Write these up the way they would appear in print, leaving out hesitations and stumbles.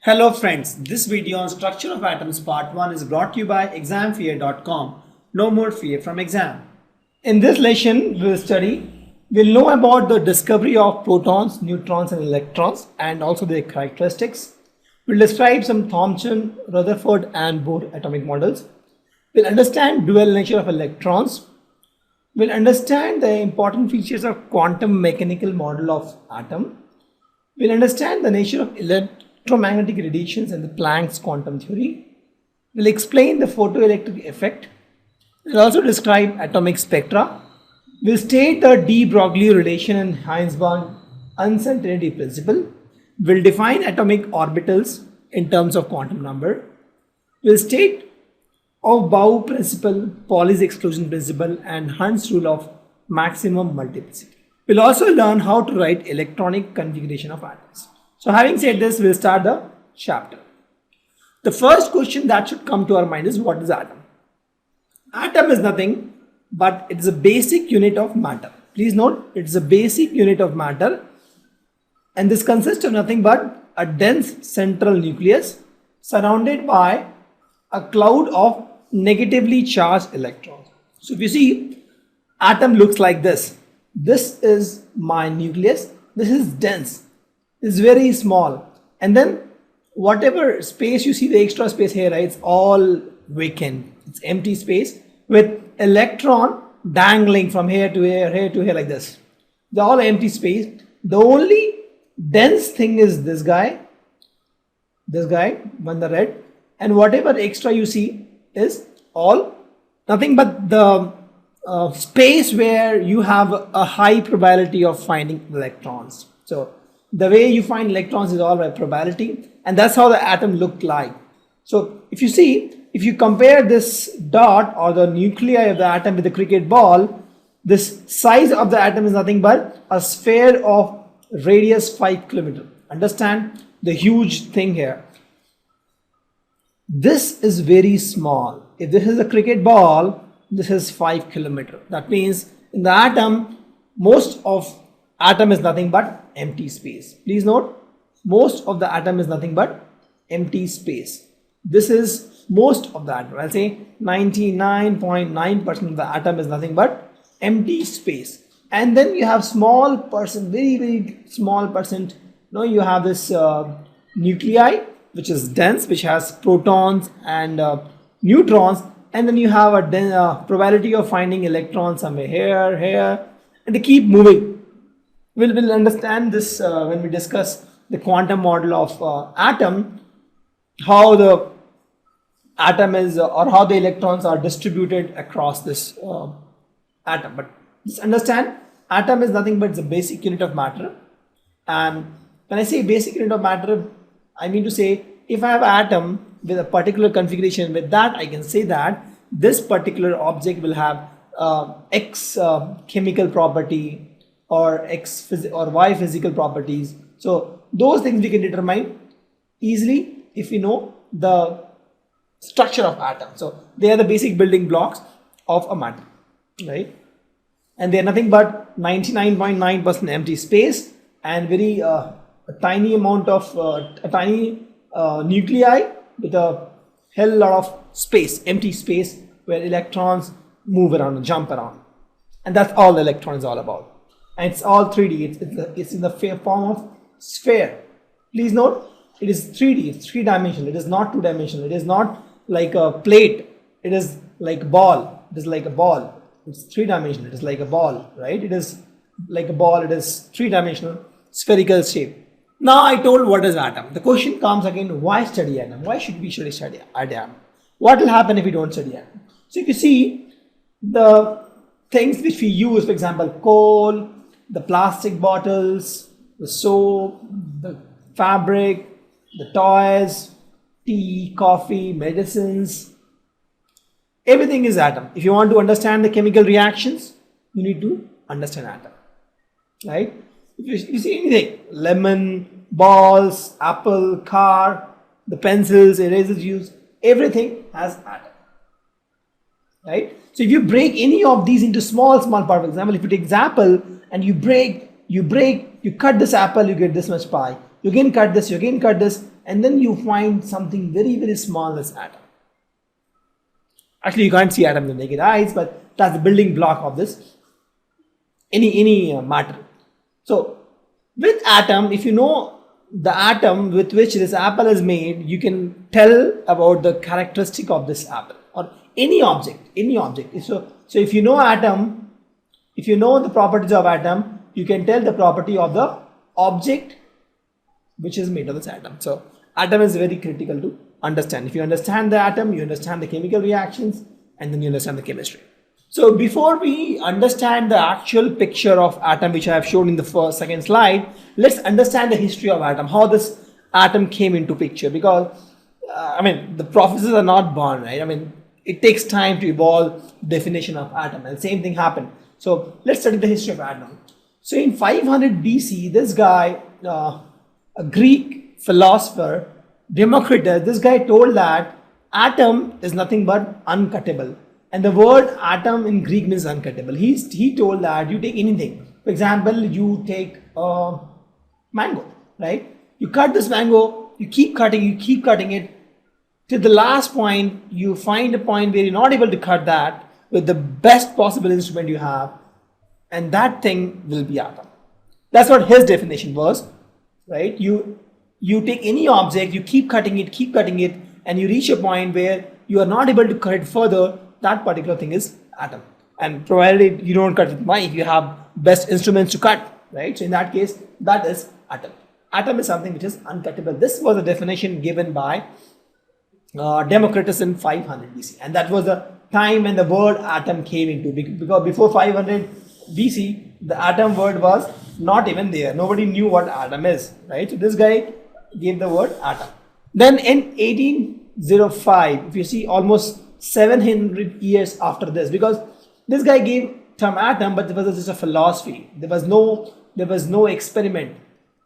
Hello friends, this video on structure of atoms part 1 is brought to you by examfear.com. No more fear from exam. In this lesson we'll know about the discovery of protons, neutrons and electrons and also their characteristics. We'll describe some Thomson, Rutherford and Bohr atomic models. We'll understand dual nature of electrons. We'll understand the important features of quantum mechanical model of atom. We'll understand the nature of electromagnetic radiations and the Planck's quantum theory. We'll explain the photoelectric effect. We'll also describe atomic spectra. We'll state the de Broglie relation and Heisenberg uncertainty principle. We'll define atomic orbitals in terms of quantum number. We'll state of Bow principle, Pauli's exclusion principle and Hund's rule of maximum multiplicity. We'll also learn how to write electronic configuration of atoms. So having said this, we'll start the chapter. The first question that should come to our mind is, what is atom? Atom is nothing but it's a basic unit of matter. Please note, it's a basic unit of matter and this consists of nothing but a dense central nucleus surrounded by a cloud of negatively charged electrons. So if you see, atom looks like this. This is my nucleus. This is dense. It's very small. And then whatever space you see, the extra space here, right, it's all vacant. It's empty space with electron dangling from here to here like this. They're all empty space. The only dense thing is this guy, on the red, and whatever extra you see is all nothing but the space where you have a high probability of finding electrons. So the way you find electrons is all by probability, and that's how the atom looked like. So if you see, if you compare this dot or the nuclei of the atom with the cricket ball, this size of the atom is nothing but a sphere of radius 5 kilometers. Understand the huge thing here. This is very small. If this is a cricket ball, this is 5 kilometers. That means in the atom, most of atom is nothing but empty space. Please note, most of the atom is nothing but empty space. This is most of the atom. I'll say 99.9% of the atom is nothing but empty space. And then you have small percent, very small percent. Now you have this nuclei, which is dense, which has protons and neutrons, and then you have a probability of finding electrons somewhere here, and they keep moving. We'll understand this when we discuss the quantum model of atom, how the atom is or how the electrons are distributed across this atom. But just understand, atom is nothing but it's a basic unit of matter. And when I say basic unit of matter, I mean to say, if I have an atom with a particular configuration, with that I can say that this particular object will have X chemical property or X or Y physical properties. So those things we can determine easily if we know the structure of atom. So they are the basic building blocks of a matter, right? And they are nothing but 99.9% empty space and very a tiny amount of tiny nuclei with a hell lot of space, empty space where electrons move around and jump around. And that's all the electron is all about. And it's all 3D. It's in the form of sphere. Please note, it is 3D. It's 3-dimensional. It is not 2-dimensional. It is not like a plate. It is like a ball. It is like a ball. It's 3-dimensional. It is like a ball, right? It is like a ball. It is 3-dimensional spherical shape. Now I told what is atom. The question comes again, why study atom? Why should we study atom? What will happen if we don't study atom? So if you see the things which we use, for example, coal, the plastic bottles, the soap, the fabric, the toys, tea, coffee, medicines, everything is atom. If you want to understand the chemical reactions, you need to understand atom, right? If you see anything, lemon, balls, apple, car, the pencils, erasers used, everything has atom, right? So if you break any of these into small parts, for example, if you take this apple and you cut this apple, you get this much pie. You again cut this, and then you find something very, very small as atom. Actually, you can't see atom with the naked eyes, but that's the building block of this any matter. So with atom, if you know the atom with which this apple is made, you can tell about the characteristic of this apple or any object. So if you know atom, if you know the properties of atom, you can tell the property of the object which is made of this atom. So atom is very critical to understand. If you understand the atom, you understand the chemical reactions, and then you understand the chemistry. So before we understand the actual picture of atom, which I have shown in the second slide, let's understand the history of atom, how this atom came into picture. Because the processes are not born, right? It takes time to evolve definition of atom, and same thing happened. So let's study the history of atom. So in 500 BC, this guy, a Greek philosopher, Democritus, this guy told that atom is nothing but uncuttable. And the word atom in Greek means uncuttable. He told that you take anything. For example, you take a mango, right? You cut this mango, you keep cutting it. Till the last point, you find a point where you're not able to cut that with the best possible instrument you have. And that thing will be atom. That's what his definition was, right? You take any object, you keep cutting it, and you reach a point where you are not able to cut it further. That particular thing is atom. And provided you don't cut with knife, you have best instruments to cut, right? So in that case, that is atom. Atom is something which is uncuttable. This was a definition given by Democritus in 500 BC. And that was the time when the word atom came into, because before 500 BC, the atom word was not even there. Nobody knew what atom is, right? So this guy gave the word atom. Then in 1805, if you see, almost 700 years after this, because this guy gave term atom, but there was just a philosophy. There was no experiment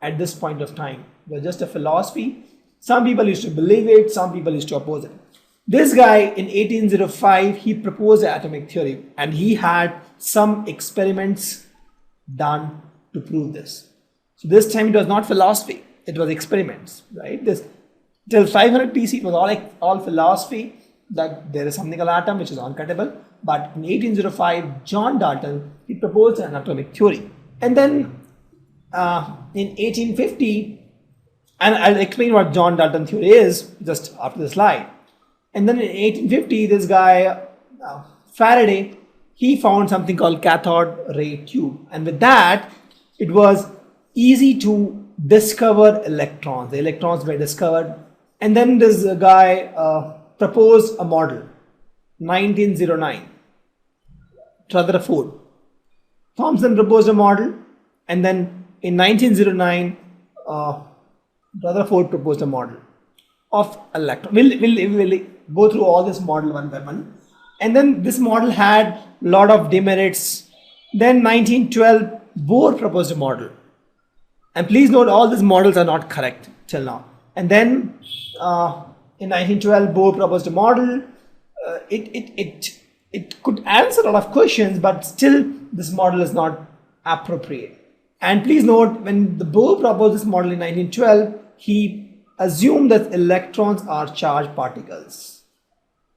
at this point of time. It was just a philosophy. Some people used to believe it, some people used to oppose it. This guy in 1805, he proposed the atomic theory, and he had some experiments done to prove this. So this time it was not philosophy, it was experiments, right? Till 500 BC, it was all philosophy, that there is something called atom which is uncuttable. But in 1805, John Dalton, he proposed an atomic theory. And then in 1850, and I'll explain what John Dalton theory is just after the slide. And then in 1850, this guy, Faraday, he found something called cathode ray tube. And with that, it was easy to discover electrons. The electrons were discovered. And then this guy proposed a model, 1909, Rutherford. Thomson proposed a model, and then in 1909, Rutherford proposed a model of electron. We'll go through all this model one by one. And then this model had a lot of demerits. Then 1912, Bohr proposed a model. And please note, all these models are not correct till now. And then in 1912, Bohr proposed a model. It could answer a lot of questions, but still this model is not appropriate. And please note, when the Bohr proposed this model in 1912, he assumed that electrons are charged particles,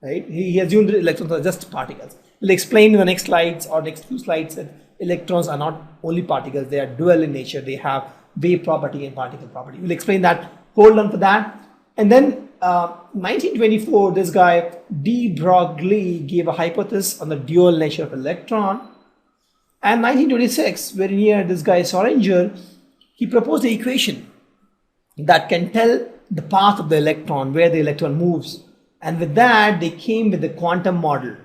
right? He assumed that electrons are just particles. We'll explain in the next slides or next few slides that electrons are not only particles, they are dual in nature. They have wave property and particle property. We'll explain that. Hold on for that. And then 1924, this guy de Broglie gave a hypothesis on the dual nature of electron. And 1926, very near this guy Schrödinger, he proposed an equation that can tell the path of the electron, where the electron moves. And with that, they came with the quantum model,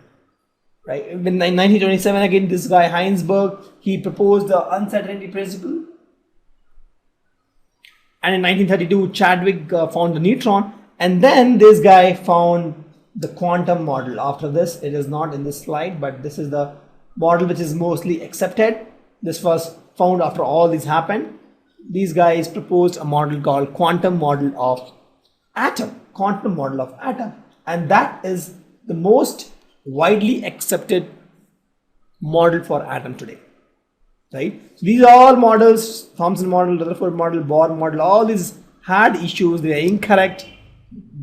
right? In 1927, again, this guy Heisenberg, he proposed the uncertainty principle. And in 1932, Chadwick found the neutron. And then this guy found the quantum model. After this, it is not in this slide, but this is the model which is mostly accepted. This was found after all this happened. These guys proposed a model called quantum model of atom. Quantum model of atom. And that is the most widely accepted model for atom today. Right? So these are all models, Thomson model, Rutherford model, Bohr model, all these had issues, they are incorrect.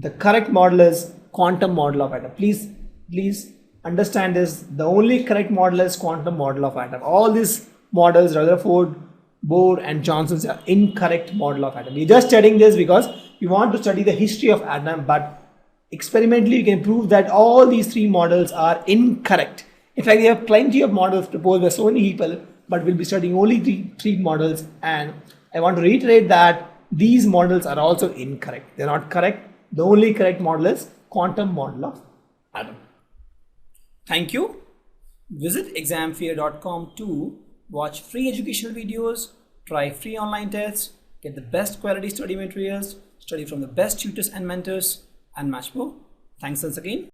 The correct model is quantum model of atom. Please understand this. The only correct model is quantum model of atom. All these models, Rutherford, Bohr and Johnson's, are incorrect model of atom. We're just studying this because we want to study the history of atom, but experimentally we can prove that all these three models are incorrect. In fact, we have plenty of models proposed by so many people, but we'll be studying only three models, and I want to reiterate that these models are also incorrect. They're not correct. The only correct model is quantum model of atom. Thank you. Visit examfear.com to watch free educational videos, try free online tests, get the best quality study materials, study from the best tutors and mentors, and much more. Thanks once again.